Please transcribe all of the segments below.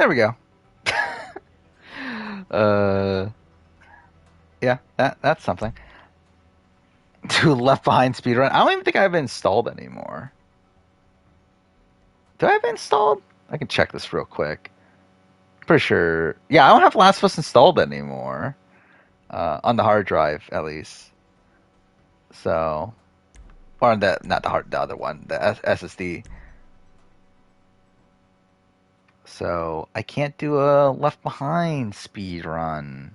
There we go. Yeah, that's something. Do Left Behind speedrun. I don't even think I have it installed anymore. Do I have it installed? I can check this real quick. Pretty sure. Yeah, I don't have Last of Us installed anymore. On the hard drive, at least. So, or on the other one, the SSD. So I can't do a Left Behind speed run.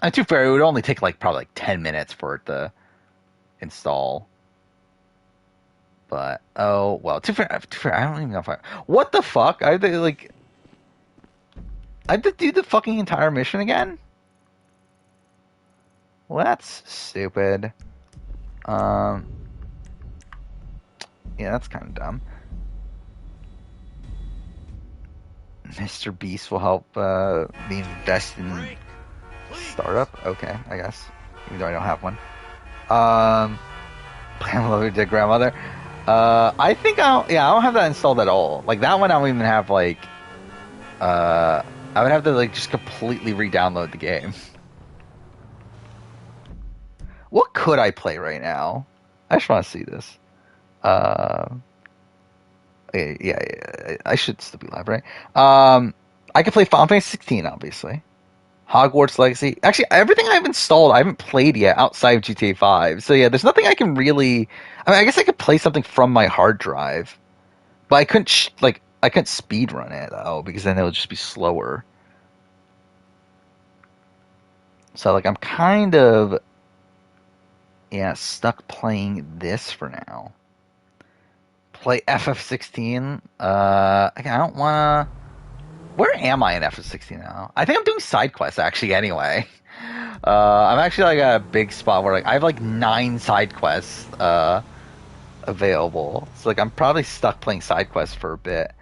And to be fair, it would only take probably 10 minutes for it to install. But oh well, to be fair, I don't even know if I. What the fuck? I have to do the fucking entire mission again. Well, that's stupid. Yeah, that's kind of dumb. Mr. Beast will help me invest in startup. Okay, I guess. Even though I don't have one. Plan loaded to grandmother. I think I don't have that installed at all. Like that one, I don't even have I would have to just completely re-download the game. What could I play right now? I just want to see this. Yeah, I should still be live, right? I could play Final Fantasy 16, obviously. Hogwarts Legacy. Actually, everything I've installed, I haven't played yet outside of GTA 5. So yeah, there's nothing I can really. I mean, I guess I could play something from my hard drive, but I couldn't I couldn't speed run it though because then it would just be slower. So I'm kind of stuck playing this for now. Play FF16. I don't wanna. Where am I in FF16 now? I think I'm doing side quests actually. Anyway, I'm actually at a big spot where I have 9 side quests available. So I'm probably stuck playing side quests for a bit.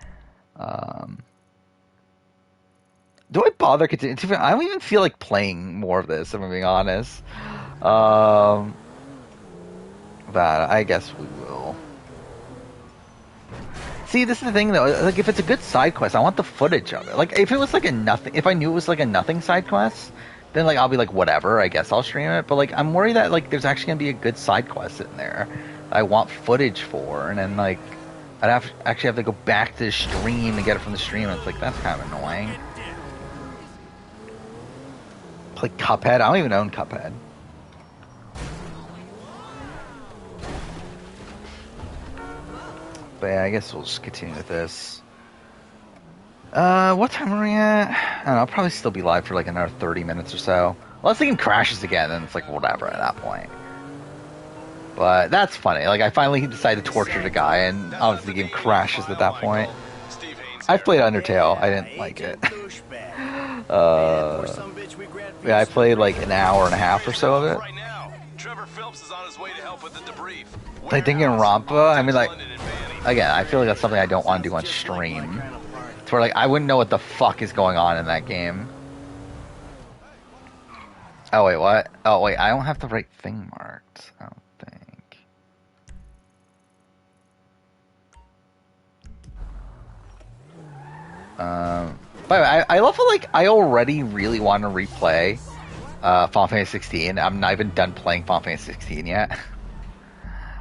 Do I bother continuing? I don't even feel like playing more of this, if I'm being honest. But I guess we will. See, this is the thing though. If it's a good side quest, I want the footage of it. If it was a nothing, if I knew it was a nothing side quest, then I'll be whatever. I guess I'll stream it. But I'm worried that there's actually gonna be a good side quest in there I want footage for, and then I'd actually have to go back to the stream and get it from the stream. And it's that's kind of annoying. Play Cuphead. I don't even own Cuphead. But yeah, I guess we'll just continue with this. What time are we at? I don't know, I'll probably still be live for another 30 minutes or so. Unless the game crashes again, then it's whatever at that point. But that's funny. I finally decided to torture the guy, and obviously the game crashes at that point. I've played Undertale. I didn't like it. Yeah, I played an hour and a half or so of it. Thinking Rampa, I mean, again, I feel that's something I don't want to do on stream. It's where I wouldn't know what the fuck is going on in that game. Oh wait, what? Oh wait, I don't have the right thing marked. I don't think. By the way, I love how I already really want to replay Final Fantasy 16. I'm not even done playing Final Fantasy 16 yet.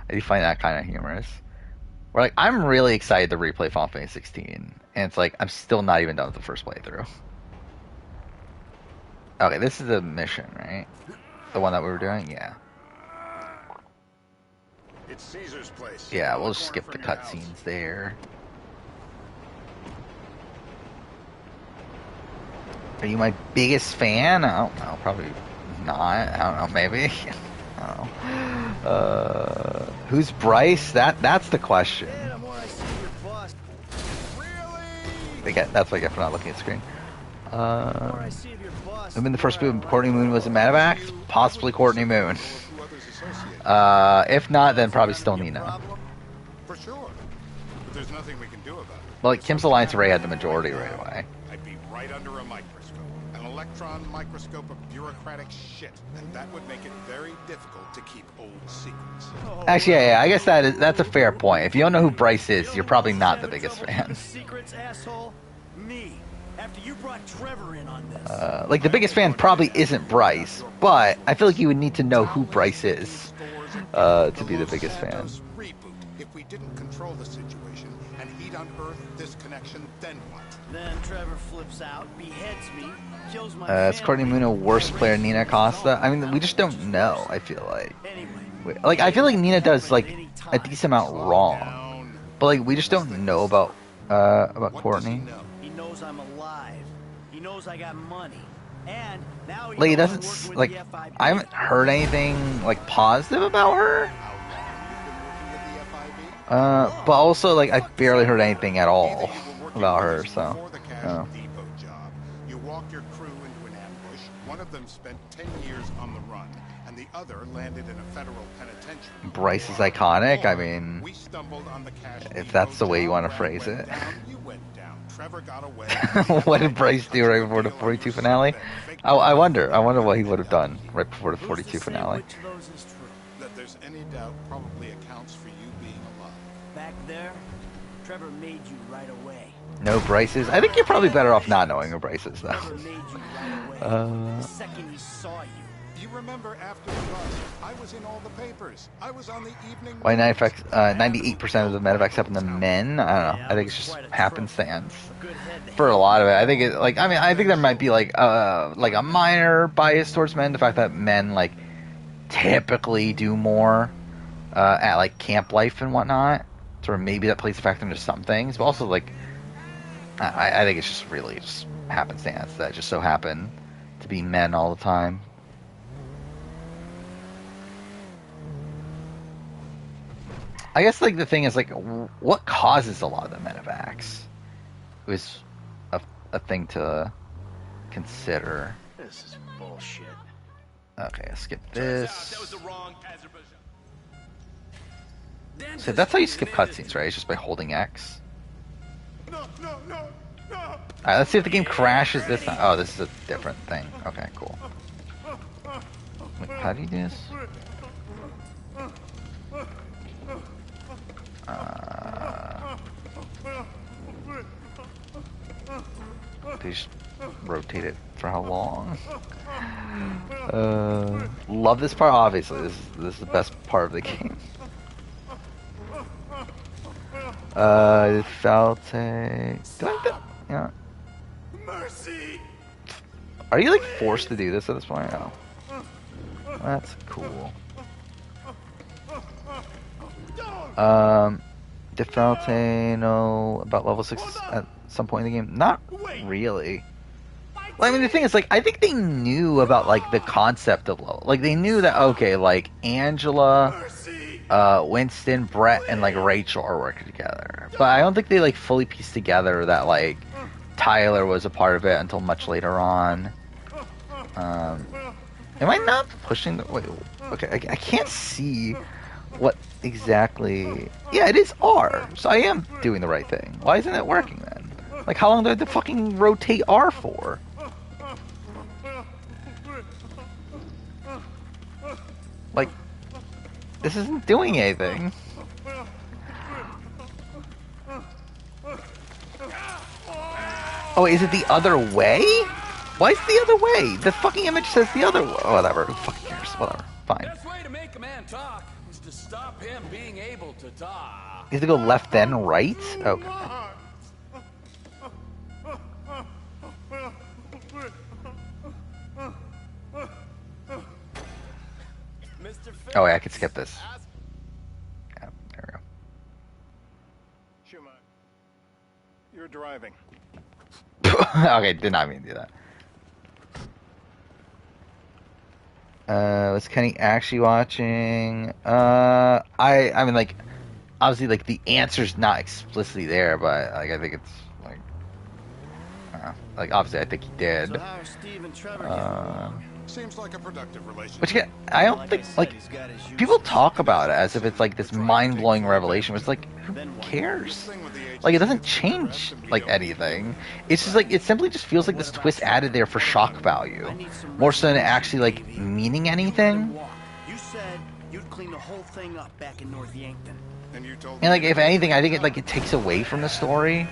I do find that kind of humorous. Where I'm really excited to replay Final Fantasy 16, and it's I'm still not even done with the first playthrough. Okay, this is the mission, right? The one that we were doing, yeah. It's Caesar's place. Yeah, we'll skip the cutscenes there. Are you my biggest fan? I don't know, probably not. I don't know, maybe. I don't know. Who's Bryce? That's the question. That's what I get for not looking at the screen. I'm in the first boot. Courtney Moon was in Medivac? Possibly Courtney Moon. If not, then probably still Nina. For sure. But there's nothing we can do about it. Well, Kim's Alliance Array had the majority right away. I'd be right under a microscope. An electron microscope of bureaucratic shit. And that would make it very difficult to keep old secrets. Actually, yeah, I guess that's a fair point. If you don't know who Bryce is, you're probably not the biggest fan. Secrets, asshole. Me. After you brought Trevor in on this. Like the biggest fan probably isn't Bryce, but I feel like you would need to know who Bryce is to be the biggest fan. Reboot. If we didn't control the situation and he'd unearthed this connection, then what? Then Trevor flips out, beheads me, kills my Is Courtney Moon a worse player than Nina Costa? I mean, we just don't know, I feel like. Like, I feel like Nina does, like, a decent amount wrong. But, like, we just don't know about Courtney. He knows I'm alive. He knows I got money. And now he like, it knows doesn't, I'm working like, with the FIB. I haven't heard anything, like, positive about her. But also, like, I've barely heard anything at all about her, so. Oh. You walked your crew into an ambush. One of them spent 10 years on the run, and the other landed in a federal penitentiary. Bryce is iconic. I mean, we stumbled on the Cash if that's the way you want to phrase it. You went down. Trevor got away. What did Bryce do right before the 42 finale? I wonder what he would have done right before the 42 finale. Which of those is true? That there's any doubt probably accounts for you being alive. Back there, Trevor made you right away. No Bryces? I think you're probably better off not knowing who Bryce is, though. Trevor made you right away. The second he saw you. You remember after the bust, I was in all the papers. I was on the evening. Why 98% of the medevacts happen to men? I don't know. I think it's just happenstance for a lot of it. I think it, like, I mean, I think there might be like a minor bias towards men. The fact that men like typically do more at like camp life and whatnot. Sort of maybe that plays a factor into some things, but also like I think it's just really just happenstance that just so happen to be men all the time. I guess like the thing is like what causes a lot of the medevacs is a thing to consider. This is bullshit. Okay, I'll skip this. So that's how you skip cutscenes, right? It's just by holding X. No. Alright, let's see if the game crashes this time. Oh, this is a different thing. Okay, cool. Wait, how do you do this? They just rotate it for how long? Love this part, obviously. This is the best part of the game. Felt a... Yeah. Mercy. Are you like forced to do this at this point? Oh. That's cool. Did Falte know about level 6 at some point in the game? Not really. Well, I mean, the thing is, like, I think they knew about, like, the concept of level. Like, they knew that, okay, like, Angela, Winston, Brett, and, like, Rachel are working together. But I don't think they, like, fully pieced together that, like, Tyler was a part of it until much later on. Am I not pushing the... Wait, okay, I can't see what exactly... Yeah, it is R, so I am doing the right thing. Why isn't it working then? Like, how long do I have to fucking rotate R for? Like, this isn't doing anything. Oh, is it the other way? Why is it the other way? The fucking image says the other way. Oh, whatever. Who fucking cares? Whatever. Fine. Best way to make a man talk is to stop him being able to talk. You have to go left then right? Okay. Oh, wait, I could skip this. Yeah, there we go. Schumann, you're driving. Okay, did not mean to do that. Was Kenny actually watching? I mean, like, obviously, like, the answer's not explicitly there, but, like, I think it's, like, obviously, I think he did. So how are Steve and Trevor getting along? Seems like a productive relationship. Which, again, I don't think, like, people talk about it as if it's, like, this mind-blowing revelation, but it's like, who cares? Like, it doesn't change, like, anything. It's just, like, it simply just feels like this twist added there for shock value. More so than actually, like, meaning anything. You said you'd clean the whole thing up back in North Yankton. And you told And, like, if anything, I think it, like, it takes away from the story.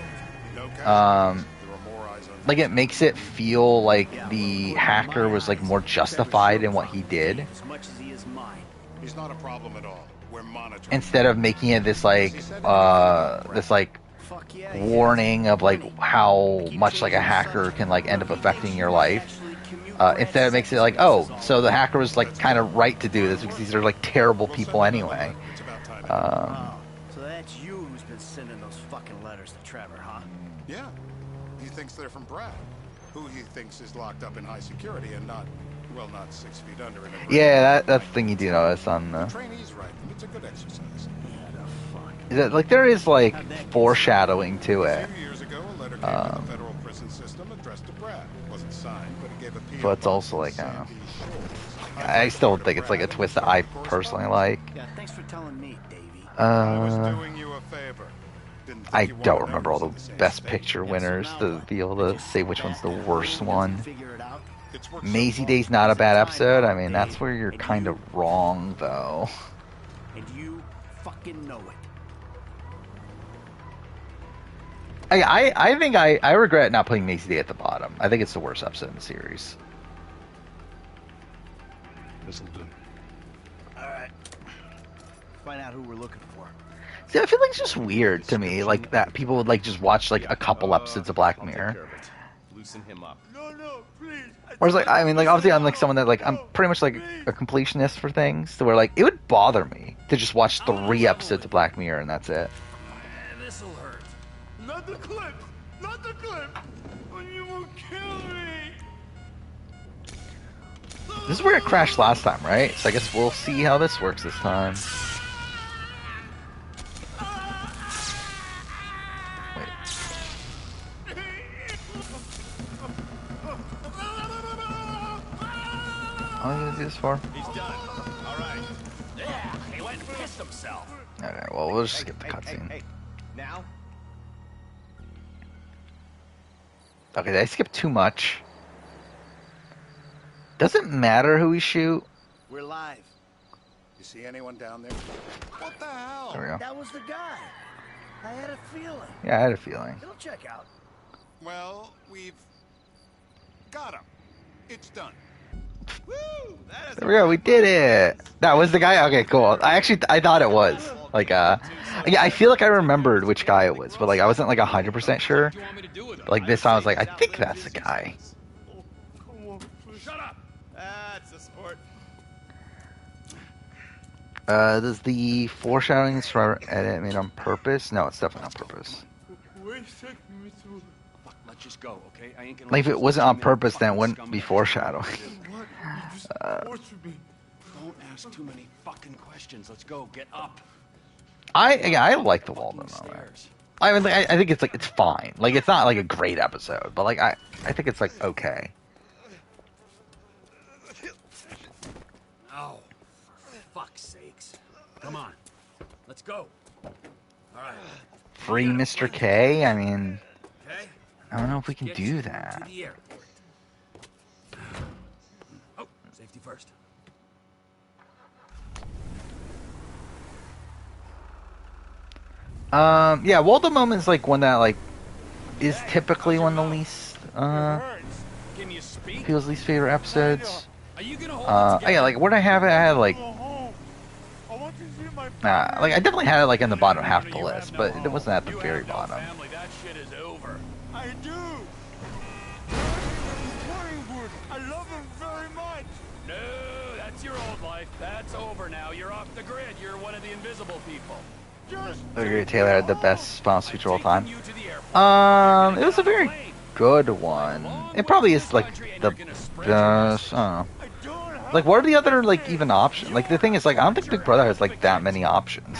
like it makes it feel like the hacker was like more justified in what he did As much as he is mine. He's not a problem at all. We're monitoring. instead of making it this like Fuck yeah. he warning is. of like Money. how Keep much like a changing the hacker subject. can like end up affecting your life. Actually commute Instead it makes it like, oh, so the hacker was like kind of right to do this because these are like terrible We'll people send another anyway. letter. It's about time. Oh, so that's you who's been sending those fucking letters to Trevor, huh? Yeah. He thinks they're from Brad, who he thinks is locked up in high security and not 6 feet under in a Yeah, that's the thing you do notice on The the. trainees write them. It's a good exercise. Yeah, the fuck. Is that, like there is like foreshadowing to A it, few years ago, a letter came to the federal prison system addressed to Brad. It wasn't signed, but it gave a P.O. but it's also like I don't know. I still think it's like a twist that I personally like. Yeah, thanks for telling me, Davey. I was doing you a favor. Didn't think I you wanted don't to remember all the same best state. picture winners to be able to say which one's the worst one. Figure it out. It's worked so Maisie far. Day's not a bad episode. I mean, that's where you're kind of wrong, though. And you fucking know it. I think I regret not putting Maisie Day at the bottom. I think it's the worst episode in the series. This'll do. Alright. Find out who we're looking for. See, I feel like it's just weird to me, like that people would like just watch like a couple episodes of Black I'll take Mirror. care of it. Loosen him up. No, please. Whereas, like, I mean, like, obviously, I'm like someone that, like, I'm pretty much like a completionist for things, to where, like, it would bother me to just watch 3 episodes of Black Mirror and that's it. This'll hurt. Not the clip! Not the clip! Or you will kill me! This is where it crashed last time, right? So I guess we'll see how this works this time. Wait. How long are you gonna do this for? He's done. All right. Yeah, he went and pissed himself. Okay, well, we'll just skip the cutscene. Now? Okay, did I skip too much? Doesn't matter who we shoot. We're live. You see anyone down there? What the hell? There we go. That was the guy. I had a feeling. Yeah, I had a feeling. He'll check out. Well, we've got him. It's done. Woo! That is There we go, we did it! That was the guy? Okay, cool. I thought it was. Like, yeah, I feel like I remembered which guy it was, but like, I wasn't like 100% sure. What do you want me to do with him? Like, this time I was like, I think that's the guy. Shut up. That's a sport. Does the foreshadowing for edit made on purpose? No, it's definitely on purpose. Fuck, let's just go, okay? I ain't gonna. Like, if it wasn't on purpose, then it wouldn't be Scumbag. foreshadowing. Don't ask too many fucking questions. Let's go. Get up. I like the Walden moment. Stairs. I mean, I think it's like, it's fine. Like, it's not like a great episode, but like, I think it's like, okay. Oh, for fuck's sakes. Come on. Let's go. All right. Free Mr. K? I mean, Okay? I don't know if we can Get do you that. To the airport. Oh, safety first. Yeah, Walden moment's like one that like is typically one of the least Can you speak? people's least favorite episodes. Are you gonna hold it together? Yeah, like where did I have it? I had like like I definitely had it like in the bottom half of the list, but it wasn't at the You very have no bottom. family. That shit is over. I do. I love him very much. No, that's your old life. That's over now. You're off the grid. You're one of the invisible people. I agree, Taylor had the best final speech of all time. Taking you to the airport. It was a very good one. It probably is like the best. I don't know. Like, what are the other like even options? Like, the thing is, like, I don't think Big Brother has like that many options.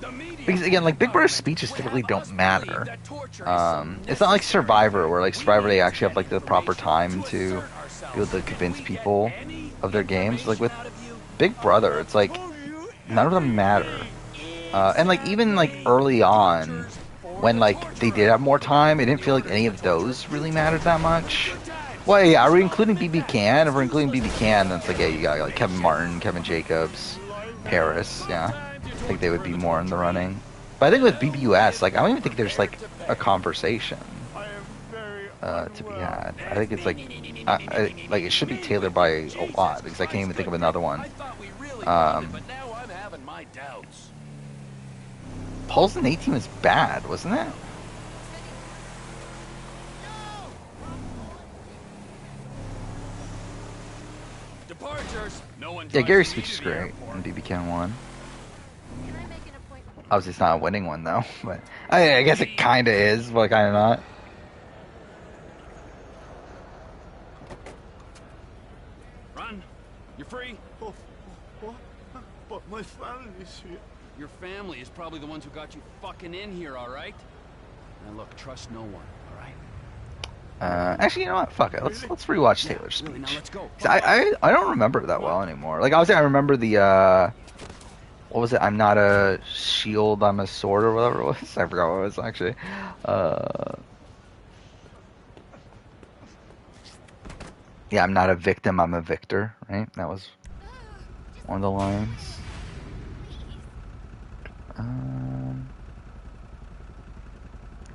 The media Because again, like Big Brother's speeches typically don't matter. that torture is It's not like Survivor, where like Survivor they actually have like the proper time to be able to convince people of their games. Like with Big Brother, it's like none of them matter. And like even like early on, when like they did have more time, it didn't feel like any of those really mattered that much. Well, yeah, are we including BB Can? If we're including BB Can, then it's like, yeah, you got like Kevin Martin, Kevin Jacobs, Harris, yeah. I think they would be more in the running. But I think with BBUS, like, I don't even think there's like a conversation. I am very to be had. I think it's like, like it should be tailored by a lot because I can't even think of another one. I thought we really bonded, Um, but now I'm having my doubts. Pulse in 18 was bad, wasn't it? Departures. No one Yeah, drives Gary's me speech to is the great airport. in BB Can 1. Can I make an appointment? Obviously, it's not a winning one though, but I guess it kind of is, but kind of not. Run. You're free. Oh, what? But my family's here. Your family is probably the ones who got you fucking in here, all right? Now look, trust no one, all right? Actually, you know what? Fuck it. Let's rewatch Taylor's Really, now speech. let's go. 'Cause I don't remember it that well anymore. Like obviously, I remember the what was it? I'm not a shield, I'm a sword, or whatever it was. I forgot what it was actually. Yeah, I'm not a victim, I'm a victor. Right? That was one of the lines.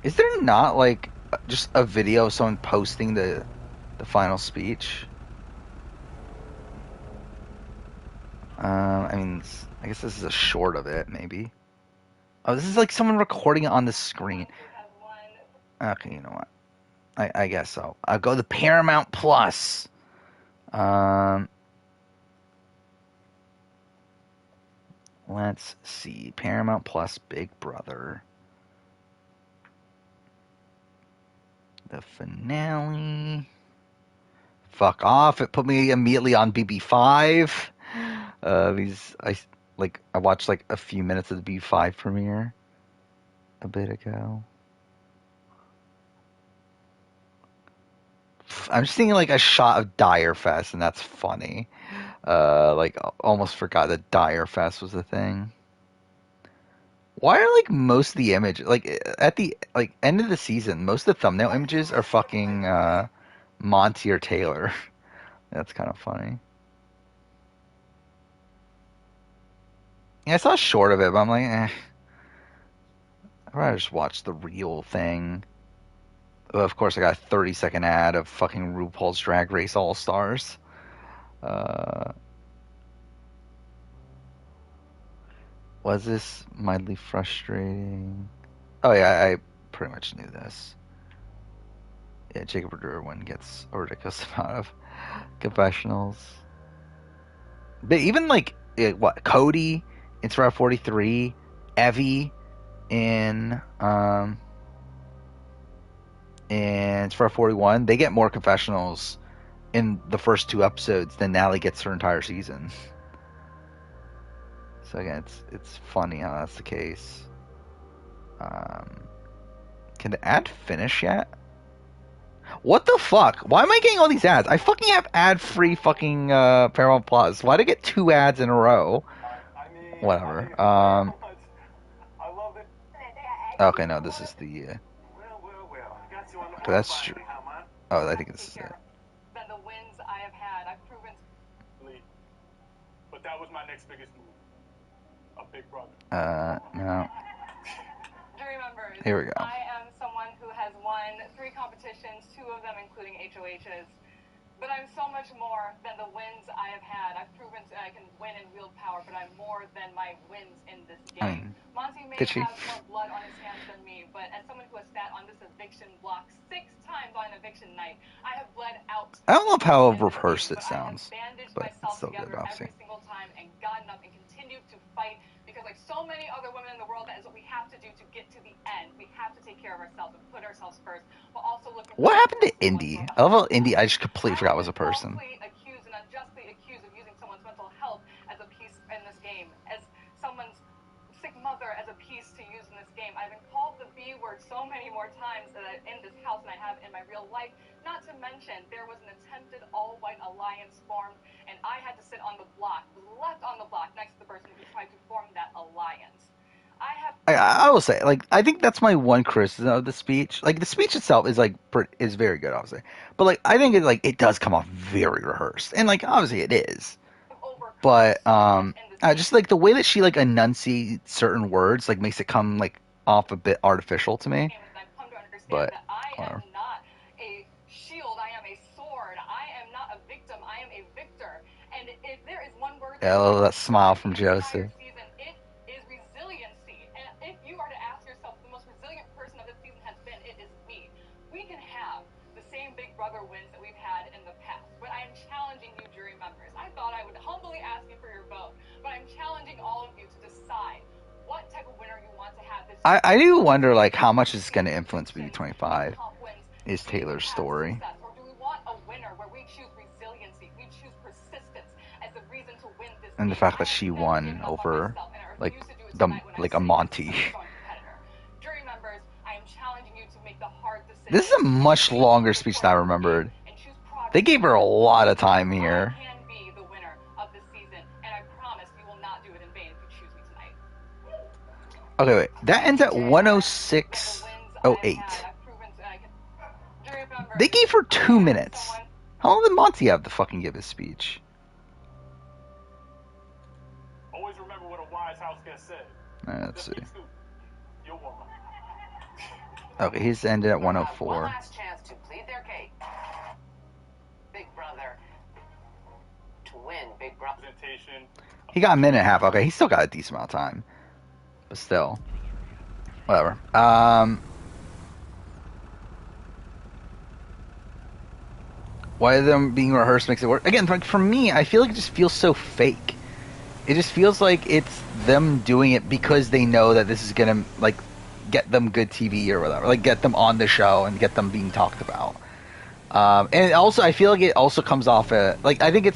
Is there not like just a video of someone posting the final speech? I mean, I guess this is a short of it, maybe. Oh, this is like someone recording it on the screen. Okay, you know what? I guess so. I'll go the Paramount Plus. Let's see. Paramount Plus Big Brother. The finale. Fuck off. It put me immediately on BB5. I watched like a few minutes of the BB5 premiere a bit ago. I'm just thinking like a shot of Dire Fest, and that's funny. Like almost forgot that Dire Fest was a thing. Why are like most of the images like at the like end of the season, most of the thumbnail images are fucking Monty or Taylor. That's kind of funny. Yeah, I saw a short of it, but I'm like, I'd rather just watch the real thing. Well, of course, I got a 30-second ad of fucking RuPaul's Drag Race All Stars. Was this mildly frustrating? Oh yeah, I pretty much knew this. Yeah, Jacob Derwin gets a ridiculous amount of confessionals. But even like what Cody in Survivor 43, Evie in Survivor 41, they get more confessionals in the first two episodes than Natalie gets her entire season. So again, it's funny how that's the case. Can the ad finish yet? What the fuck? Why am I getting all these ads? I fucking have ad-free fucking Paramount Plus. Why did I get 2 ads in a row? Whatever. I love it. Okay, no, this is the. Got you on the Okay, that's horse true. riding now, man. Oh, I think this is it. Than the wins I have had. I've proven. But that was my next biggest move. A big brother. No. Remember, Here we go. I am someone who has won 3 competitions, 2 of them including HOHs. But I'm so much more than the wins I have had. I've proven I can win and wield power, but I'm more than my wins in this game. Monty may did she? have more blood on his hands than me, but as someone who has sat on this eviction block 6 times on an eviction night, I have bled out. I don't love how in this rehearsed game, it but sounds, I have bandaged but it's myself still good, together obviously. every single time and gotten up and continued to fight because, like so many other women in the world, that is what we have to do to get to the end. We have to take care of ourselves and put ourselves first, while also looking. What happened to Indy? I love how Indy. I just completely forgot was a person. Accused and unjustly accused of using someone's mental health as a piece in this game, as someone's sick mother as a piece to use in this game. I've been called the B word so many more times in this house than I have in my real life. Not to mention, there was an attempted all-white alliance formed, and I had to sit on the block, was left on the block next to the person who tried to form that alliance. I will say, like, I think that's my one criticism of the speech. Like, the speech itself is like is very good, obviously, but like, I think it does come off very rehearsed, and like, obviously it is. But just like the way that she like enunciates certain words, like makes it come like off a bit artificial to me. But I am not a I love that smile from Joseph. Season, it is resiliency. And if you are to ask yourself, the most resilient person of this season has been, it is me. We can have the same Big Brother wins that we've had in the past, but I am challenging you, jury members. I thought I would humbly ask you for your vote, but I'm challenging all of you to decide what type of winner you want to have this season. I do wonder like how much is going to influence BB25 is Taylor's story. Or do we want a winner where we choose resiliency, we choose persistence as the reason to win this And the game? fact that she won over like a Monty. Jury members, I am challenging you to make the hard decision. This is a much longer speech than I remembered. They gave her a lot of time here. I can be the winner of this season, and I promise you will not do it in vain if you choose me tonight. Okay, wait. That ends at 106.08. They gave her 2 minutes. How long did Monty have to fucking give his speech? Always remember what a wise house guest said. Let's see. You're welcome. Okay, he's ended at One 104. last chance to plead their case. Big Brother. To win, Big Brother. Presentation. He got a minute and a half. Okay, he still got a decent amount of time. But still. Whatever. Why them being rehearsed makes it work. Again, like for me, I feel like it just feels so fake. It just feels like it's them doing it because they know that this is gonna like get them good TV or whatever, like get them on the show and get them being talked about. And also, I feel like it also comes off like I think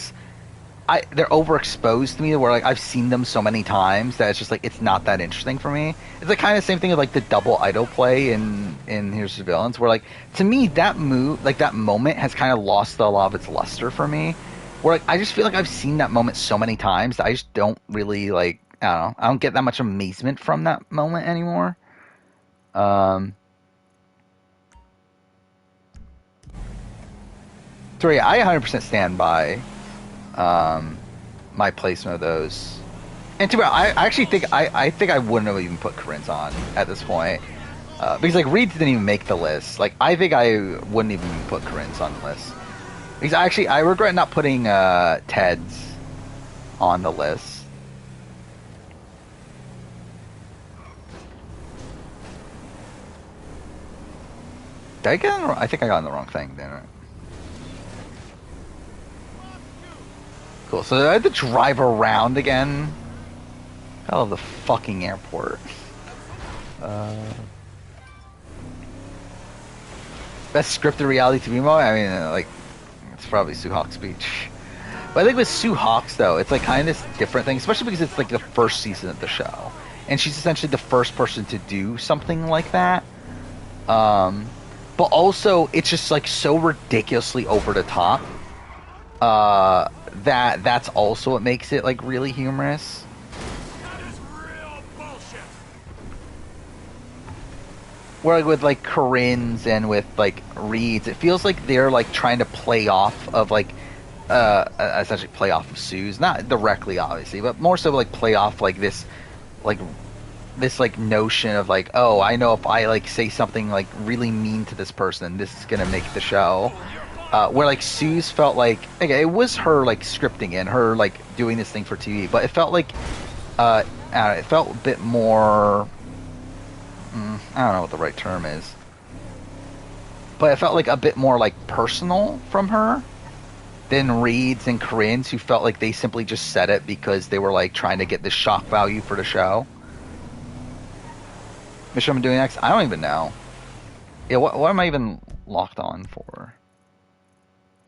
they're overexposed to me where like I've seen them so many times that it's just like it's not that interesting for me. It's like kind of the same thing with like the double idol play in Here's the Villains, where like to me that moment has kind of lost a lot of its luster for me. Where like I just feel like I've seen that moment so many times that I just don't really like I don't know. I don't get that much amazement from that moment anymore. So yeah, I 100% stand by my placement of those. And to be honest, I actually think I think I wouldn't have even put Corinne's on at this point because like Reed didn't even make the list. Like I think I wouldn't even put Corinne's on the list because I regret not putting Ted's on the list. Did I get on the wrong? I think I got on the wrong thing then. Cool, so I had to drive around again. I love the fucking airport. Best scripted reality TV moment? I mean, like, it's probably Sue Hawk's speech. But I think with Sue Hawk's, though, it's like kind of this different thing, especially because it's like the first season of the show. And she's essentially the first person to do something like that. But also, it's just like so ridiculously over the top. That's also what makes it like really humorous. That is real bullshit. Where like, with like Corinne's and with like Reed's, it feels like they're like trying to play off of like essentially play off of Sue's, not directly obviously, but more so like play off like this notion of like, oh, I know if I like say something like really mean to this person, this is gonna make the show. Where like Sue's felt like, okay, it was her like scripting and her like doing this thing for TV, but it felt like it felt a bit more I don't know what the right term is, but it felt like a bit more like personal from her than Reed's and Corinne's, who felt like they simply just said it because they were like trying to get the shock value for the show. Which I'm doing next? I don't even know. Yeah, what am I even locked on for?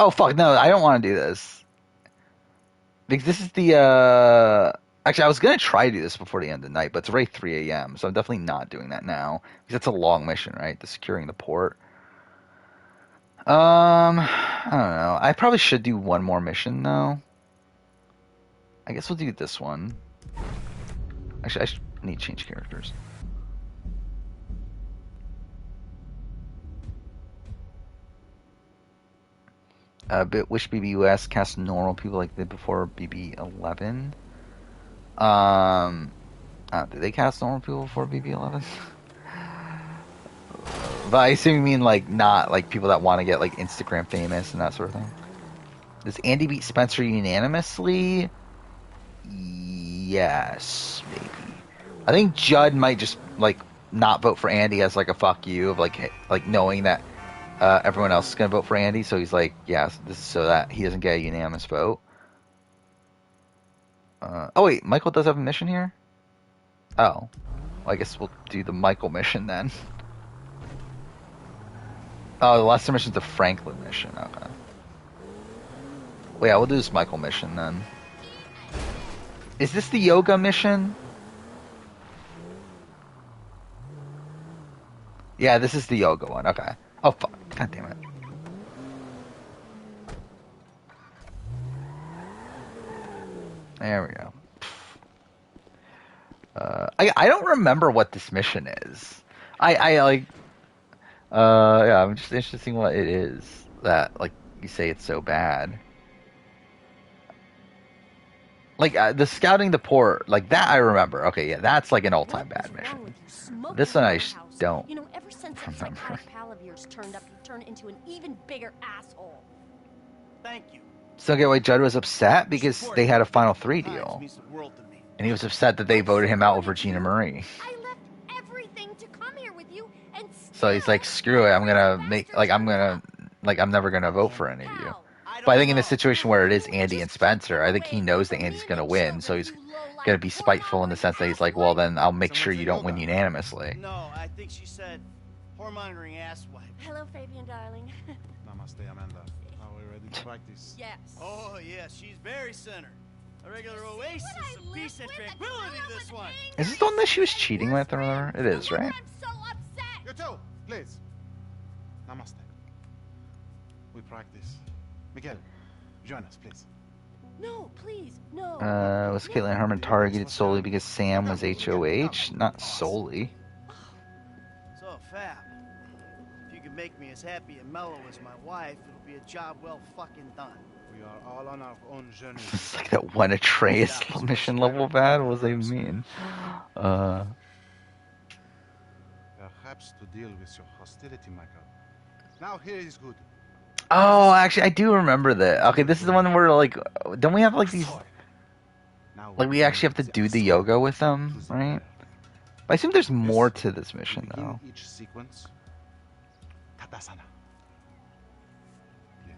Oh fuck, no, I don't want to do this. Because this is the actually I was gonna try to do this before the end of the night, but it's already 3 AM, so I'm definitely not doing that now. Because it's a long mission, right? The securing the port. I don't know. I probably should do one more mission though. I guess we'll do this one. Actually, I need to change characters. Wish BBUS cast normal people like they did before BB11. Did they cast normal people before BB11? But I assume you mean like not like people that want to get like Instagram famous and that sort of thing. Does Andy beat Spencer unanimously? yes, maybe. I think Judd might just like not vote for Andy as like a fuck you of like knowing that everyone else is gonna vote for Andy, so he's like, yeah, this is so that he doesn't get a unanimous vote. Oh wait, Michael does have a mission here. Oh, well, I guess we'll do the Michael mission then. Oh, the last mission's the Franklin mission. Okay. Well, yeah, we'll do this Michael mission then. Is this the yoga mission? Yeah, this is the yoga one. Okay. Oh fuck! God damn it. There we go. I don't remember what this mission is. I like yeah, I'm just interested in seeing what it is that like you say it's so bad. Like the scouting the port, like that I remember. Okay, yeah, that's like an all-time bad mission. This one I don't You know, ever since that remember. psychotic pal of yours turned up, you turned into an even bigger asshole. Thank you. So get why Judd was upset because Support they had a Final times Three deal, means the world to me. and he was upset that they voted him out over Gina Marie. I left everything to come here with you, and So he's like, screw it, I'm never gonna vote for any of you. But I think in a situation where it is Andy and Spencer, I think he knows that Andy's gonna win, so he's gonna be spiteful in the sense that he's like, well then I'll make sure you don't win unanimously. No, I think she said whore-monitoring asswipe. Hello, Fabian, darling. Namaste, Amanda. Are we ready to practice? Yes. Oh, yeah, she's very centered. A regular oasis I of live peace and with a tranquility, girl this with one. Is this the one that she was cheating with or whatever? It is, right? I'm so upset. You too, please. Namaste. We practice. Miguel, join us, please. No, please, no. Was Caitlin Herman targeted solely because Sam was HOH? Not solely. So, Fab, if you can make me as happy and mellow as my wife, it'll be a job well fucking done. We are all on our own journey. It's like that one Atreus mission level bad? What does that even mean? Perhaps to deal with your hostility, Michael. Now here is good. Oh, actually, I do remember that. Okay, this is the one where, like, don't we have, like, these... Now Like, we actually have to do the yoga with them, right? I assume there's more to this mission, though. Each sequence. Tadasana. Please.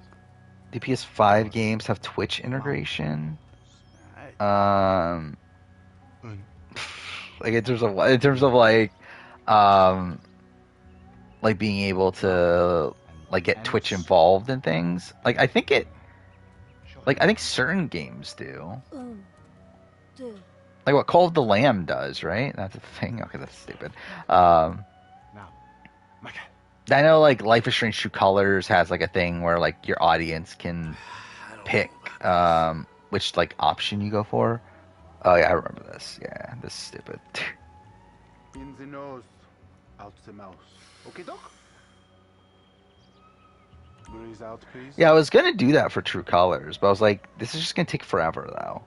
The PS5 games have Twitch integration. Un, Like, in terms of like being able to, like, get Twitch involved in things. Like, I think certain games do. Like what Call of the Lamb does, right? That's a thing. Okay, that's stupid. now, Michael. I know, like, Life is Strange True Colors has, like, a thing where, like, your audience can pick which, like, option you go for. Oh, yeah, I remember this. Yeah, this is stupid. In the nose, out the mouth. Okay, Doc? Breathe out, please. Yeah, I was gonna do that for True Colors, but I was like, this is just gonna take forever, though.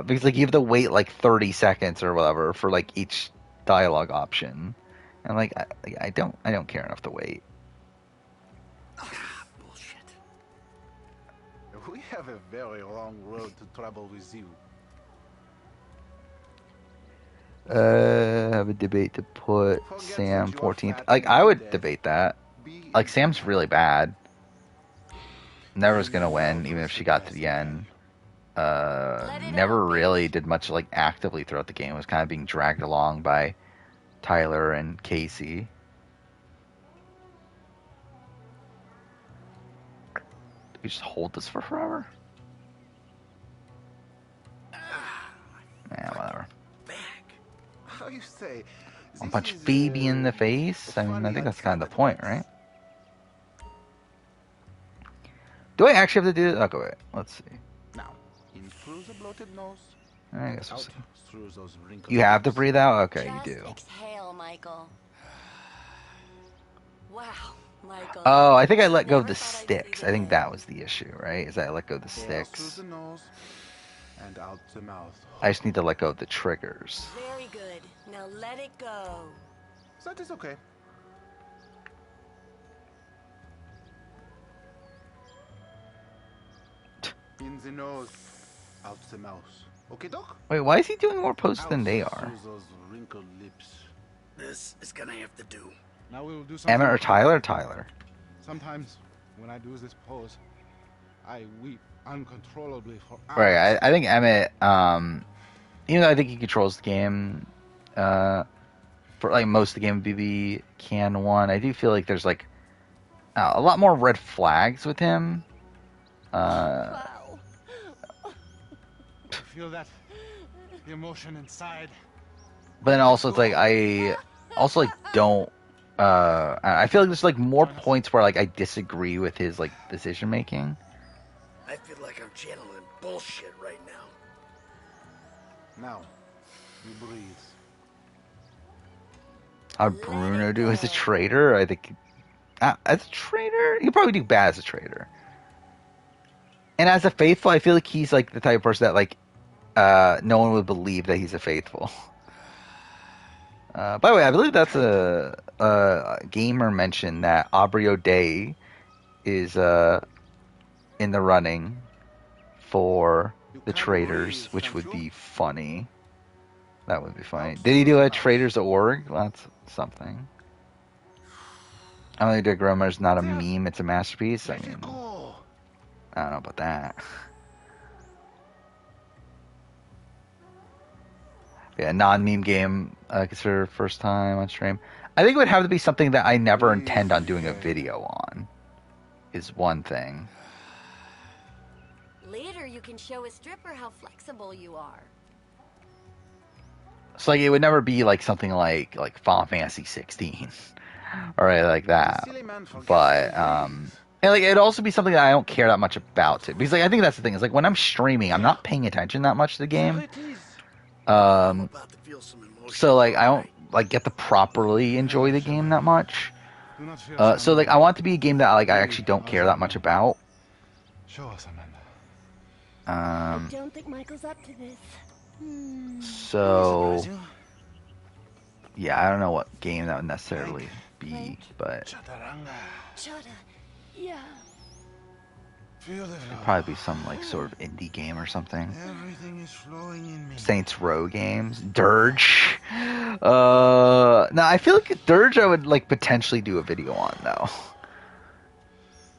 Because, like, you have to wait, like, 30 seconds or whatever for, like, each dialogue option. And, like, I don't care enough to wait. Bullshit. We have a very long road to travel with you. Have a debate to put Sam 14th. Like, I would debate that. Like, Sam's really bad. Never's gonna win, even if she got to the end. Never really did much, like, actively throughout the game. It was kind of being dragged along by Tyler and Casey. Do we just hold this for forever? Yeah, whatever. How you say? I'll punch Phoebe in the face. I mean, I think that's kind of the point, right? Do I actually have to do it? Okay, wait. Let's see. Now, in through the bloated nose. I guess we'll Out see. through those wrinkled You have to lips. breathe out? Okay, you Just do. exhale, Michael. Wow, Michael. Oh, I think I let go of Never the thought I'd see sticks. the I think day. that was the issue, right? Is that I let go of the Air sticks. through the nose and out the mouth. I just need to let go of the triggers. Very good. Now let it go. That is okay. In the nose, out the mouth. Okay, Doc? Wait, why is he doing more posts than they are? Those wrinkled lips. This is gonna have to do. Now we will do something. Emmett or Tyler? Tyler. Sometimes when I do this pose, I weep uncontrollably for hours. Right, I think Emmett, even though I think he controls the game, for like most of the game, BB can one. I do feel like there's like a lot more red flags with him. Wow. I feel that the emotion inside. But then also it's like I also like don't. I feel like there's like more points where like I disagree with his like decision making. I feel like I'm channeling bullshit right now. Now, you breathe. How'd Bruno do as a traitor? I think as a traitor, he'd probably do bad as a traitor. And as a faithful, I feel like he's like the type of person that like no one would believe that he's a faithful. By the way, I believe that's a gamer mentioned that Aubrey O'Day is in the running for the Traitors, which would be funny. That would be funny. Did he do a Traitors.org? Well, that's something. I don't think Dick Romer's not a meme, it's a masterpiece. I mean, I don't know about that. Yeah, non-meme game, consider first time on stream. I think it would have to be something that I never intend on doing a video on, is one thing. Later, you can show a stripper how flexible you are. So like, it would never be like something like Final Fantasy 16 or anything like that. But and like it'd also be something that I don't care that much about it, because like I think that's the thing is like when I'm streaming, I'm not paying attention that much to the game. So like I don't like get to properly enjoy the game that much. So like I want it to be a game that like I actually don't care that much about. Show us, Amanda. I don't think Michael's up to this. So yeah, I don't know what game that would necessarily be, but Shut yeah. Feel the it'd probably be some like sort of indie game or something. Everything is flowing in me. Saints Row games, Dirge. No, I feel like Dirge I would like potentially do a video on though.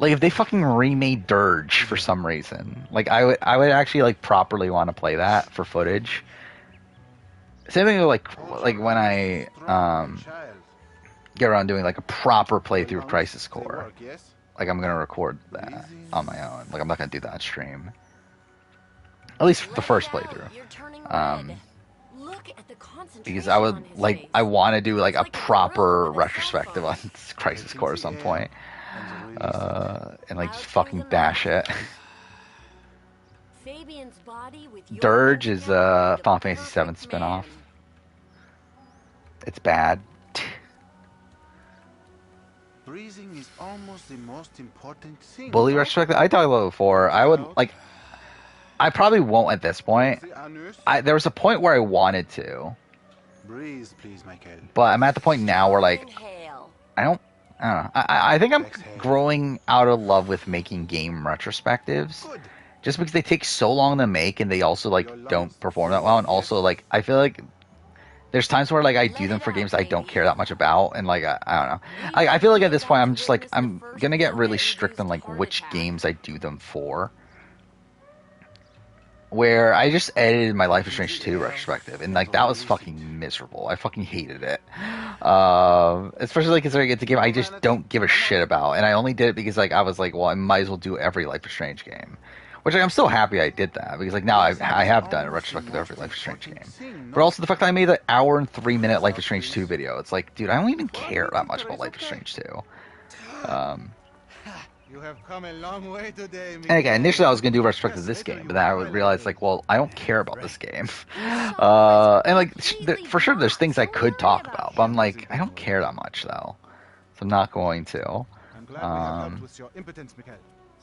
Like if they fucking remade Dirge for some reason, like I would actually like properly want to play that for footage. Same thing with like when I get around doing like a proper playthrough of Crisis Core. Like I'm gonna record that on my own. Like I'm not gonna do that on stream. At least the first playthrough. Because I would like I want to do like a proper retrospective on Crisis Core at some point. And like just fucking bash it. Dirge is a Final Fantasy 7 spinoff. It's bad. Breathing is almost the most important thing. Bully retrospective. I talked about it before. I would like. I probably won't at this point. There was a point where I wanted to. Breathe, please, Michael. But I'm at the point now where like I don't know. I think I'm growing out of love with making game retrospectives. Just because they take so long to make and they also like don't perform that well, and also like I feel like there's times where like I do them for games I don't care that much about, and like I don't know. I feel like at this point I'm just like I'm gonna get really strict on like which games I do them for. Where I just edited my Life is Strange 2 retrospective, and like that was fucking miserable. I fucking hated it. Especially considering it's a game I just don't give a shit about, and I only did it because like I was like, well, I might as well do every Life is Strange game. Which like, I'm still happy I did that, because like now I have done a retrospective of every Life is Strange game. But also the fact that I made an hour and 3-minute Life is Strange 2 video, it's like, dude, I don't even care that much about Life is Strange 2. You have come a long way today, And again, initially I was going to do a retrospective of this game, but then I would realize, like, well, I don't care about this game. And, like, for sure there's things I could talk about, but I'm like, I don't care that much, though. So I'm not going to. I'm glad we have helped with your impotence, Mikhail.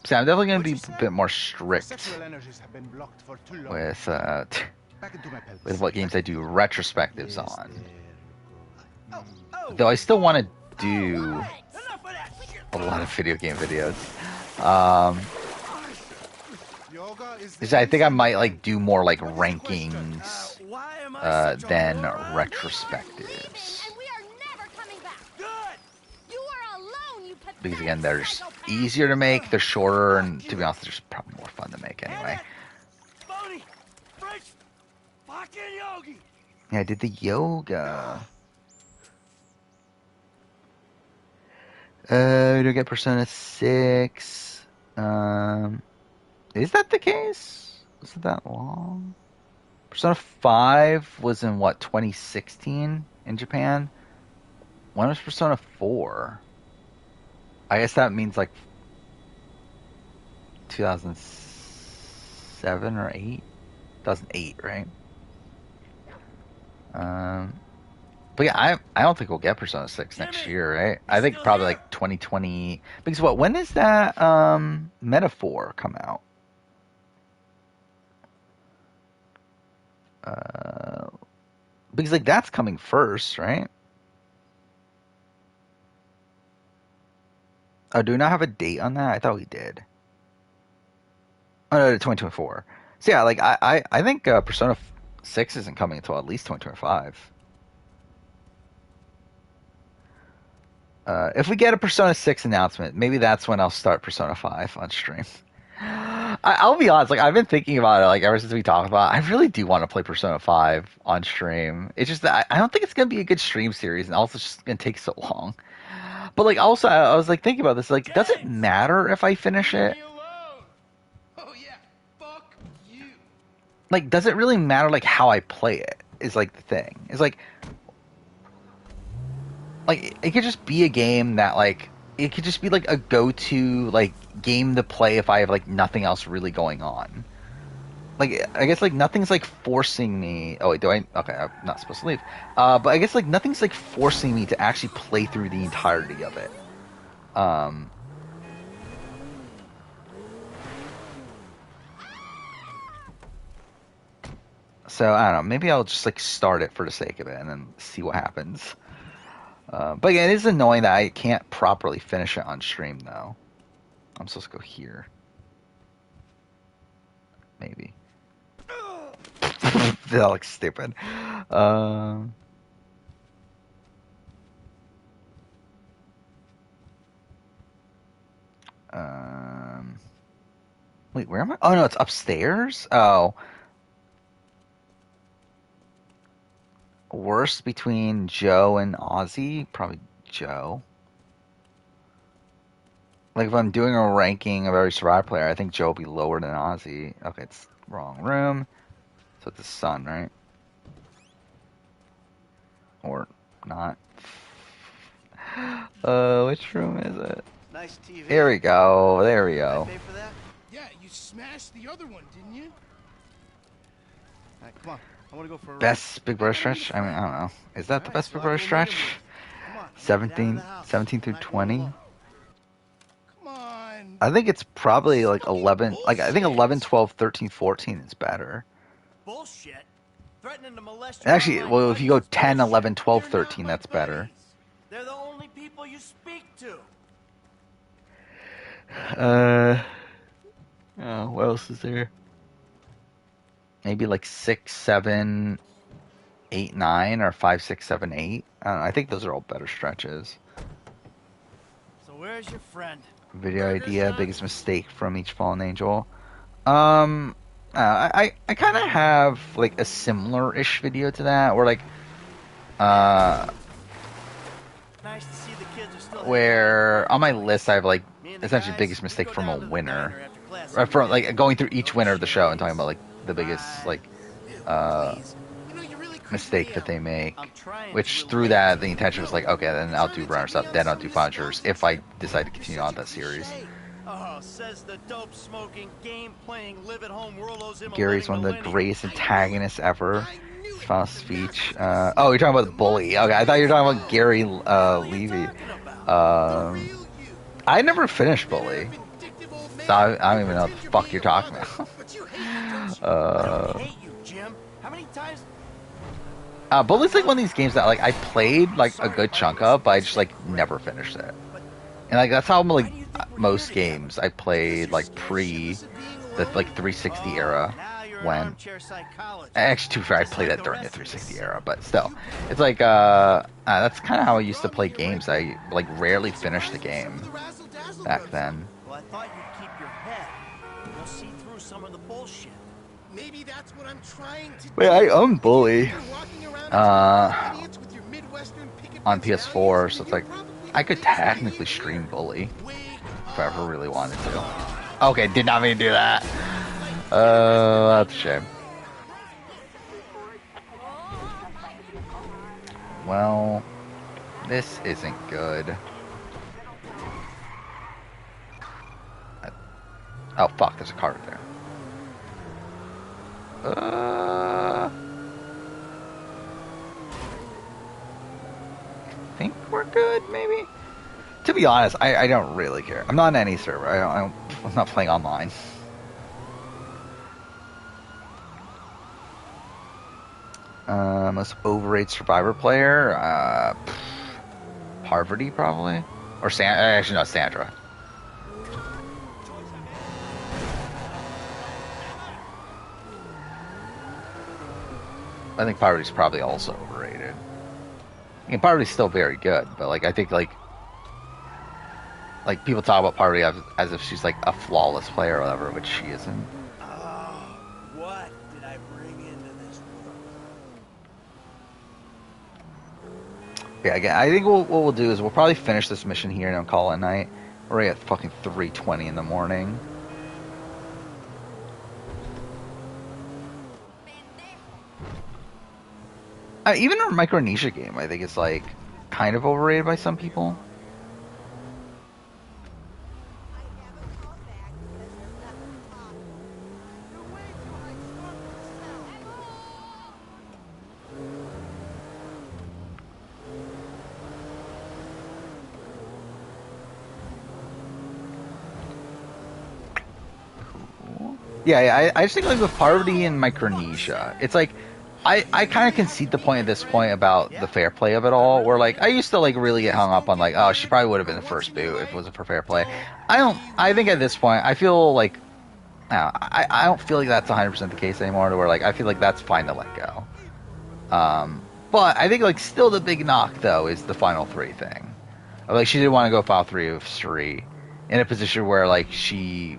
So I'm definitely going to be a bit more strict Sexual energies have been blocked for too long. with what games I do retrospectives on. Though I still want to do a lot of video game videos. is I think I might like do more like rankings Why am I such a than moron? retrospectives. And we are never coming back. Good. You are alone, you pathetic Because again, they're just psychopath. easier to make, they're shorter, and to be honest, they're just probably more fun to make anyway. Phony, French, fucking yogi. Yeah, I did the yoga. We don't get Persona 6. Is that the case? Was it that long? Persona 5 was in what, 2016 in Japan? When was Persona 4? I guess that means like 2007 or 8? 2008, right? But yeah, I don't think we'll get Persona 6 next year, right? I think probably like 2020. Because what? When does that Metaphor come out? Because like that's coming first, right? Oh, do we not have a date on that? I thought we did. Oh no, 2024. So yeah, like I think Persona 6 isn't coming until at least 2025. If we get a Persona 6 announcement, maybe that's when I'll start Persona 5 on stream. I'll be honest, like I've been thinking about it like ever since we talked about it. I really do want to play Persona 5 on stream. It's just that I don't think it's gonna be a good stream series, and also it's just gonna take so long. But like also I was like thinking about this, like does it matter if I finish it? Oh yeah, fuck you. Like does it really matter like how I play it is like the thing. It's like it could just be a game that like it could just be like a go-to like game to play if I have like nothing else really going on. Like I guess like nothing's like forcing me. Oh wait, do I? Okay, I'm not supposed to leave. But I guess like nothing's like forcing me to actually play through the entirety of it. So I don't know. Maybe I'll just like start it for the sake of it and then see what happens. But yeah, it is annoying that I can't properly finish it on stream, though. I'm supposed to go here. Maybe. That looks stupid. Wait, where am I? Oh, no, it's upstairs? Oh. Worst between Joe and Ozzy? Probably Joe. Like, if I'm doing a ranking of every Survivor player, I think Joe will be lower than Ozzy. Okay, it's wrong room. So it's the sun, right? Or not. Which room is it? Nice TV. Here we go. There we go. Pay for that? Yeah, you smashed the other one, didn't you? All right, come on. I want to go for a Best Big Brother stretch? I mean, I don't know. Is that the best Big Brother stretch? Come on. 17 through 20? Come on. I think it's probably like 11. Like, I think 11, 12, 13, 14 is better. Bullshit. Threatening to molest Actually, well, if you go 10, 11, 12, 13, that's better. They're the only people you speak to. Oh, what else is there? Maybe like 6, 7, 8, 9, or 5, 6, 7, 8. I don't know. I think those are all better stretches. So where's your friend? Video idea, biggest mistake from each fallen angel. I kind of have like a similar-ish video to that, where like, Nice to see the kids are still where on my list I have like essentially biggest mistake from a winner, or from like going through each winner of the show and talking about like the biggest like mistake that they make. Which through that the intention was like, okay, then I'll do runners up, then I'll do punchers if I decide to continue on that series. Oh, says the dope smoking, game playing, live at home worldos. Gary's one of the greatest antagonists ever. His final speech. Oh, you're talking about the bully. Okay, I thought you were talking about Gary Levy. I never finished Bully, so I don't even know what the fuck you're talking about. Bully's like one of these games that like I played like a good chunk of, but I just like never finished it. And like that's how like most games I played like pre the like 360 era Now you're an when. armchair psychologist. Actually, too fair. I Just played like that the during the rest of 360 the era, city. but still, it's like that's kind of how I used to play games. I like rarely finished the game back then. Well, I thought you'd keep your head. You'll see through some of the bullshit. Maybe that's what I'm trying to Wait, do. I own Bully If you're walking around as idiots with your Midwestern picket on fence PS4, values, so it's then like you're probably I the could biggest technically idiot stream here. Bully Wake if I ever up. really wanted to. Okay, did not mean to do that. That's a shame. Well, this isn't good. Oh fuck, there's a car right there. I think we're good, maybe? To be honest, I don't really care. I'm not on any server. I'm not playing online. Most overrated Survivor player? Parvati, probably? Or actually, no, Sandra. I think Parvati's probably also overrated. I mean, Parvati's still very good, but like I think like people talk about Parvati as if she's like a flawless player or whatever, which she isn't. Oh, what did I bring into this world? Yeah, again, I think what we'll do is we'll probably finish this mission here and then call it a night. We're already at fucking 3:20 in the morning. Even our Micronesia game, I think, is like kind of overrated by some people. Yeah, I just think like with Parvati and Micronesia, it's like I kind of concede the point at this point about the fair play of it all. Where like I used to like really get hung up on like, oh, she probably would have been the first boot if it wasn't for fair play. I think at this point I feel like I don't feel like that's 100% the case anymore. To where like I feel like that's fine to let go. But I think like still the big knock though is the final three thing. Like she didn't want to go final 3 of 3 in a position where like she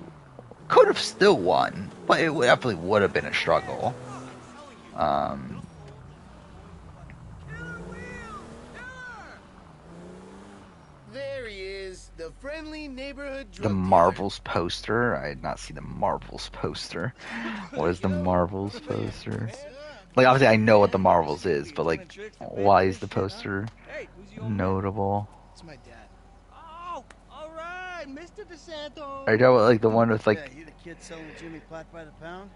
could have still won, but it definitely would have been a struggle. There he is, the friendly neighborhood drug The dealer. Marvels poster. I did not see the Marvels poster. What is the Marvels poster? Like obviously I know what the Marvels is, but like why is the poster notable? It's my dad. Oh, all right, Mr. DeSanto. Are you talking about like the one with like Yeah, you the kid selling Jimmy pot by the pound?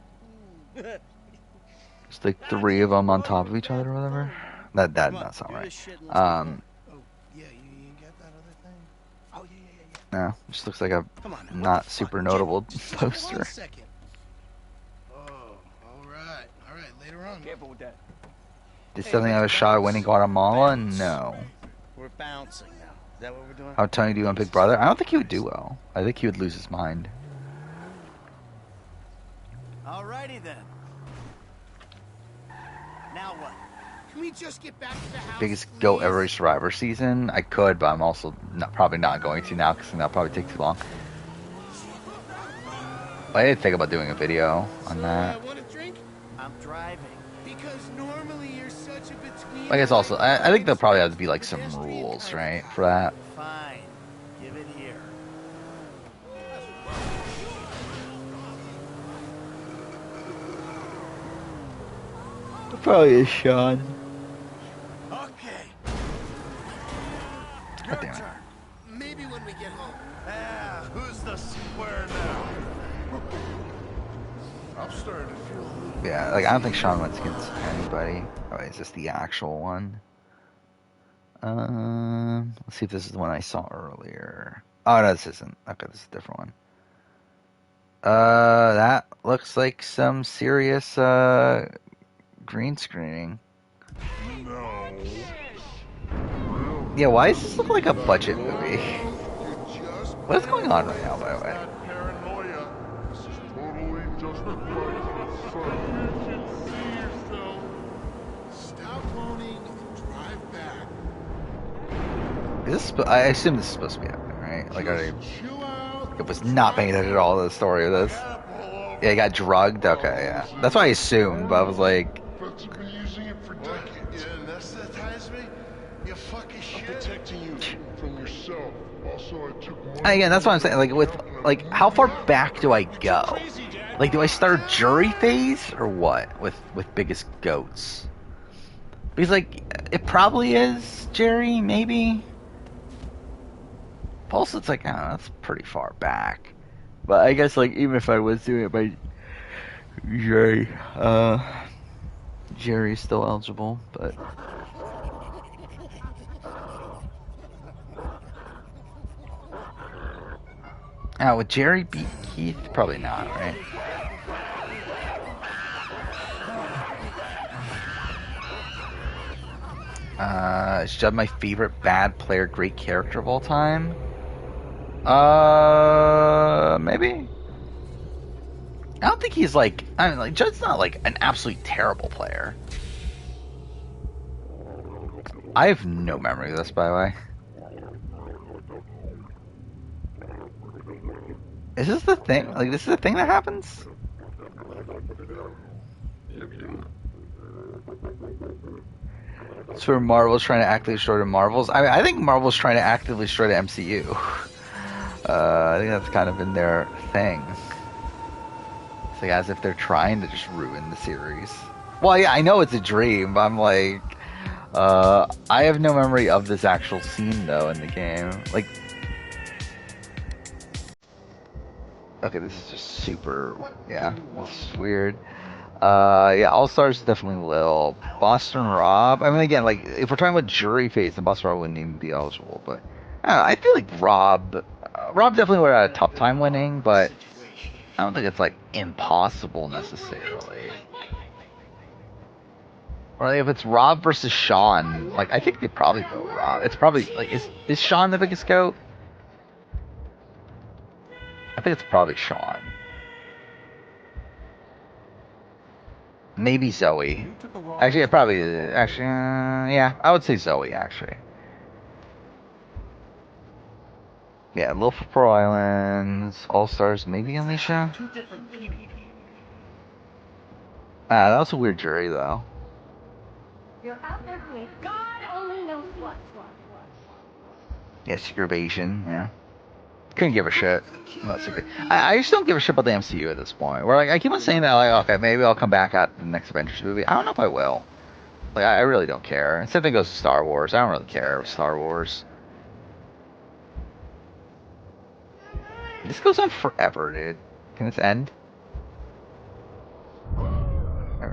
just like 3 of them on top of each other or whatever? That does not sound right. Oh, yeah, you got that other thing? Oh, yeah. No, just looks like a Come on now, what not the super fuck? notable Jim, just poster. 1 second. Oh, all right, later on. Careful with that. Did something have a shot at winning Guatemala? No. We're bouncing now. Is that what we're doing? How'd Tony do on Big Brother? I don't think he would do well. I think he would lose his mind. Alrighty then. Now what? Can we just get back to the house? Biggest go please? every Survivor season? I could, but I'm also probably not going to now because that'll probably take too long. But I did think about doing a video on that. Want a drink? I'm driving. Because normally you're such a between. I guess also, I think there'll probably have to be like some rules, right, for that. Fine. Give it here. Probably is Sean. Okay. God damn it. Maybe when we get home. Ah, who's the square now? I'm starting to feel a little. Yeah, like I don't think Sean went against anybody. Oh, wait, is this the actual one? Let's see if this is the one I saw earlier. Oh no, this isn't. Okay, this is a different one. That looks like some serious green screening. No. Yeah, why does this look like a budget movie? You're just What is going on right now, by the way? that paranoia. This is totally Stop moaning and drive back. Is this? I assume this is supposed to be happening, right? Like, I Chill out. was not paying attention at all to the story of this. Yeah, he got drugged. Okay, yeah, that's what I assumed. But I was like, But you've been using it for decades. You anesthetize me? You fucking I'm shit. protecting you from yourself. Also, I took money. and again, that's what I'm saying. Like, with like, how far back do I go? Like, do I start a jury phase or what? With biggest goats? Because like, it probably is Jerry, maybe. Pulse, it's like, I don't know, that's pretty far back. But I guess, like, even if I was doing it by Jerry, Jerry's still eligible, but. Would Jerry beat Keith? Probably not, right? Is Judd my favorite bad player, great character of all time? Maybe. I don't think he's like. I mean, like Judd's not like an absolutely terrible player. I have no memory of this, by the way. Is this the thing? Like, this is the thing that happens? So Marvel's trying to actively destroy the Marvels. I mean, I think Marvel's trying to actively destroy the MCU. I think that's kind of been their thing. It's like as if they're trying to just ruin the series. Well, yeah, I know it's a dream, but I'm like, I have no memory of this actual scene though in the game. Like, okay, this is just super. Yeah, this is weird. Yeah, All Stars is definitely Lil. Boston Rob. I mean, again, like if we're talking about jury phase, then Boston Rob wouldn't even be eligible. But I don't know, I feel like Rob definitely would have a tough time winning, but I don't think it's like impossible necessarily. Or like, if it's Rob versus Sean, like I think they'd probably go Rob. It's probably like is Sean the biggest goat? I think it's probably Sean. Maybe Zoe. Actually, it probably is. Actually, yeah, I would say Zoe, actually. Yeah, Lil for Pro Islands, All Stars, maybe Alicia? That was a weird jury, though. You're out there with God only knows what. Yeah, Secret Asian, yeah. Couldn't give a shit. I just don't give a shit about the MCU at this point. Where like I keep on saying that, like, okay, maybe I'll come back at the next Avengers movie. I don't know if I will. Like, I really don't care. And same thing goes to Star Wars. I don't really care with Star Wars. This goes on forever, dude. Can this end? There we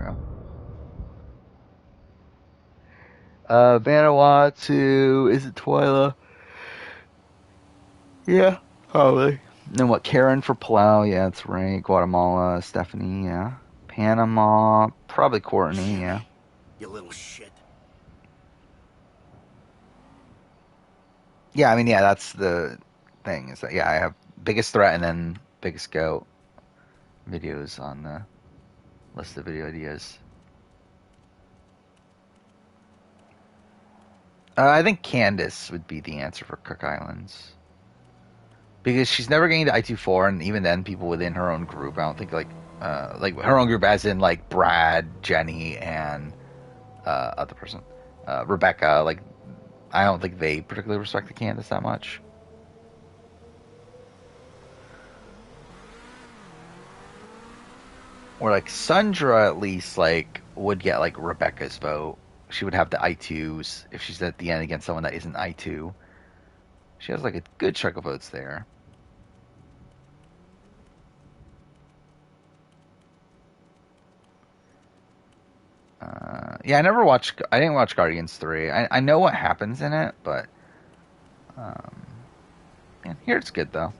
go. Vanuatu. Is it Twyla? Yeah, probably. Then what? Karen for Palau. Yeah, that's right. Guatemala. Stephanie. Yeah. Panama. Probably Courtney. Yeah. You little shit. Yeah, I mean, yeah, that's the thing. Is that, yeah, I have biggest threat and then biggest goat videos on the list of video ideas. I think Candace would be the answer for Cook Islands. Because she's never getting to I24, and even then, people within her own group, I don't think, like her own group as in, like, Brad, Jenny, and other person, Rebecca, like, I don't think they particularly respected Candace that much. Or, like, Sundra, at least, like, would get, like, Rebecca's vote. She would have the I2s if she's at the end against someone that isn't I2. She has, like, a good chunk of votes there. Yeah, I didn't watch Guardians 3. I know what happens in it, but yeah, here it's good though.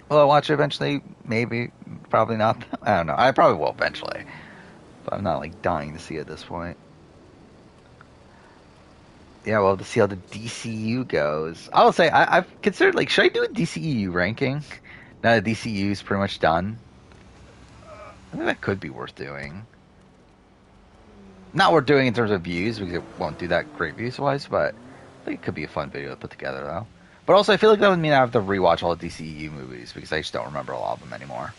Will I watch it eventually? Maybe, probably not. I don't know. I probably will eventually, but I'm not like dying to see it at this point. Yeah, we'll have to see how the DCU goes. I will say I've considered, like, should I do a DCEU ranking now that DCU is pretty much done? I think that could be worth doing. Not worth doing in terms of views, because it won't do that great views-wise, but I think it could be a fun video to put together, though. But also, I feel like that would mean I have to rewatch all the DCEU movies, because I just don't remember a lot of them anymore.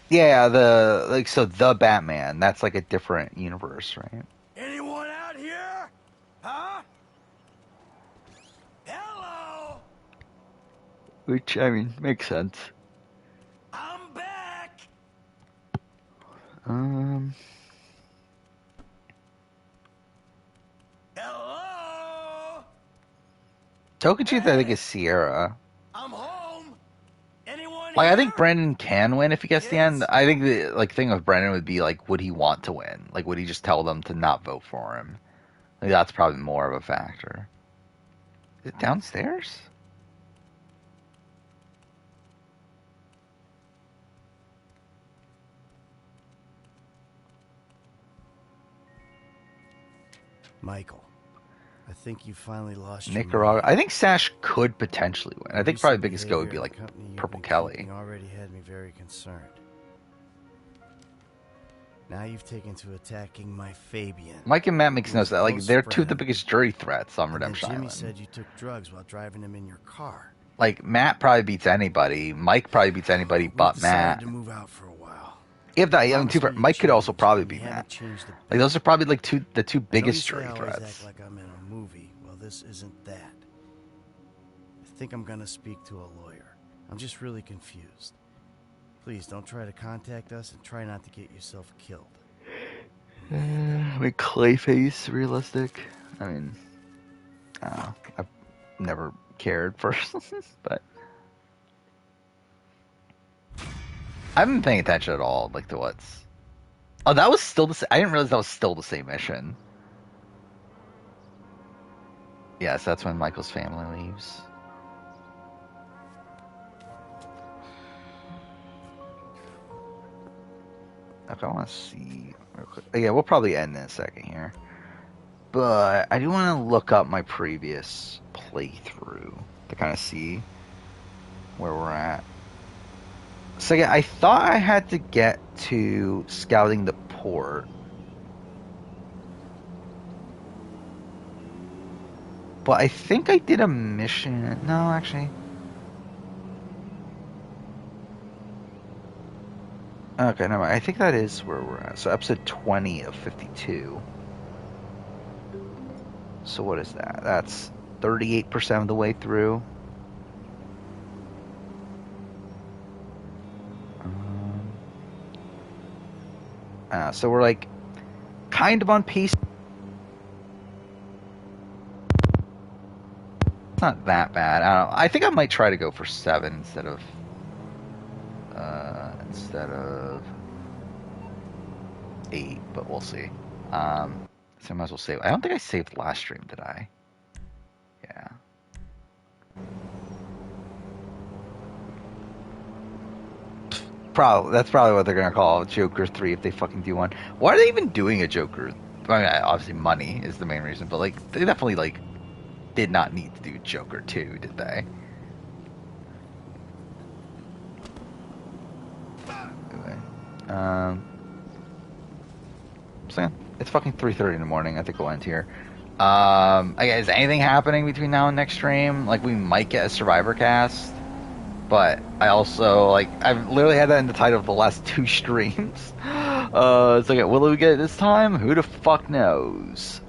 Yeah, the Batman, that's like a different universe, right? Anyone out here? Huh? Hello? Which, I mean, makes sense. I'm back. Hello? Token Chief, I think, is Sierra. I'm home. Anyone Like, here? I think Brendan can win if he gets the end. I think the thing of Brendan would be like, would he want to win? Like, would he just tell them to not vote for him? Like, that's probably more of a factor. Is it downstairs? Michael, I think you finally lost Nicaragua. your I think Sash could potentially win. I think probably biggest go would be like Purple Kelly. Already had me very concerned. Now you've taken to attacking my Fabian. Mike and Matt makes no sense. Like, they're two of the biggest jury threats on Redemption Jimmy Island. said you took drugs while driving him in your car. Like, Matt probably beats anybody. Mike probably beats anybody but Matt. To move out for a while. If that, I mean, Mike could also probably beat Matt. Like, those are probably like the two biggest jury threats. Act like I'm in a movie. Well, this isn't that. I think I'm gonna speak to a lawyer. I'm just really confused. Please don't try to contact us and try not to get yourself killed. I mean, Clayface, realistic. I mean, I don't know. I've never cared for, but I haven't been paying attention at all. Like, to what's. Oh, that was still the. I didn't realize that was still the same mission. Yes, that's when Michael's family leaves. Okay, I want to see real quick. Yeah, we'll probably end in a second here. But I do want to look up my previous playthrough to kind of see where we're at. So yeah, I thought I had to get to scouting the port. But I think I did a mission. No, actually. Okay, never mind. I think that is where we're at. So episode 20 of 52. So what is that? That's 38% of the way through. So we're like kind of on pace. It's not that bad. I don't know. I think I might try to go for 7 instead of 8, but we'll see. So I might as well save. I don't think I saved last stream, did I? Yeah. That's probably what they're gonna call Joker 3 if they fucking do one. Why are they even doing a Joker? I mean, obviously money is the main reason, but like they definitely like did not need to do Joker 2, did they? Anyway, so yeah, it's fucking 3:30 in the morning. I think we'll end here. Is anything happening between now and next stream? Like, we might get a Survivor cast, but I also, like, I've literally had that in the title of the last 2 streams. It's like, will we get it this time? Who the fuck knows?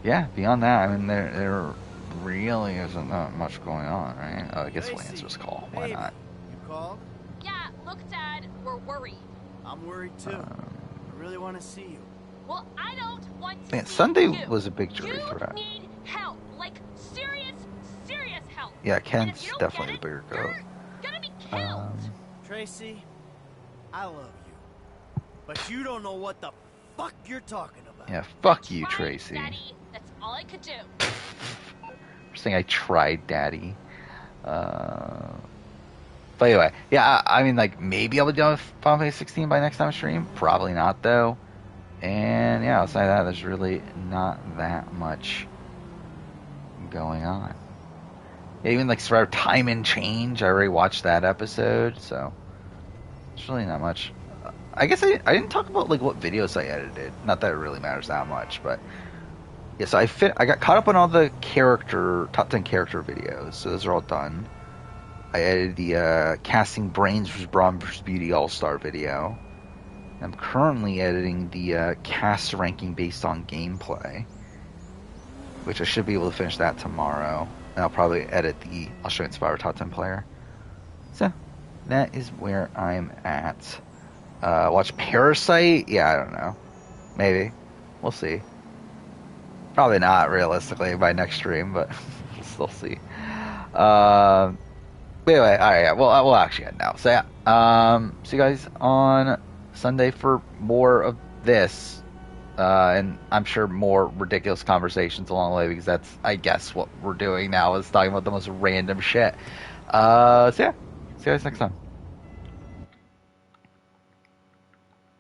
Yeah, beyond that, I mean, there really isn't that much going on, right? Oh, I guess we'll answer this call. Why not? You called? Yeah, look, Dad, we're worried. I'm worried too. I really want to see you. Well, I don't want to Man, see Sunday you. was a big jury You threat. need help, like serious help. Yeah, And Ken's if you don't definitely get the bigger it, goat. you're gonna be killed. Tracy, I love you, but you don't know what the fuck you're talking about. Yeah, fuck you, Tried, Tracy. Daddy. That's all I could do. First thing I tried, Daddy. But anyway, yeah, I mean, like, maybe I'll be done with Final Fantasy 16 by next time I stream. Probably not, though. And yeah, outside of that, there's really not that much going on. Yeah, even like Survivor Time and Change, I already watched that episode, so it's really not much. I guess I didn't talk about like what videos I edited. Not that it really matters that much, but yeah. So I got caught up on all the top 10 character videos. So those are all done. I edited the casting Brains vs. Brawn vs. Beauty All Star video. I'm currently editing the cast ranking based on gameplay, which I should be able to finish that tomorrow. And I'll probably edit the Australian Survivor Top 10 player. So that is where I'm at. Watch Parasite? Yeah, I don't know. Maybe. We'll see. Probably not, realistically, by next stream, but we'll still see. Anyway, alright, yeah, we'll actually end now. So yeah, see you guys on Sunday for more of this. And I'm sure more ridiculous conversations along the way, because that's, I guess, what we're doing now, is talking about the most random shit. So yeah, see you guys next time.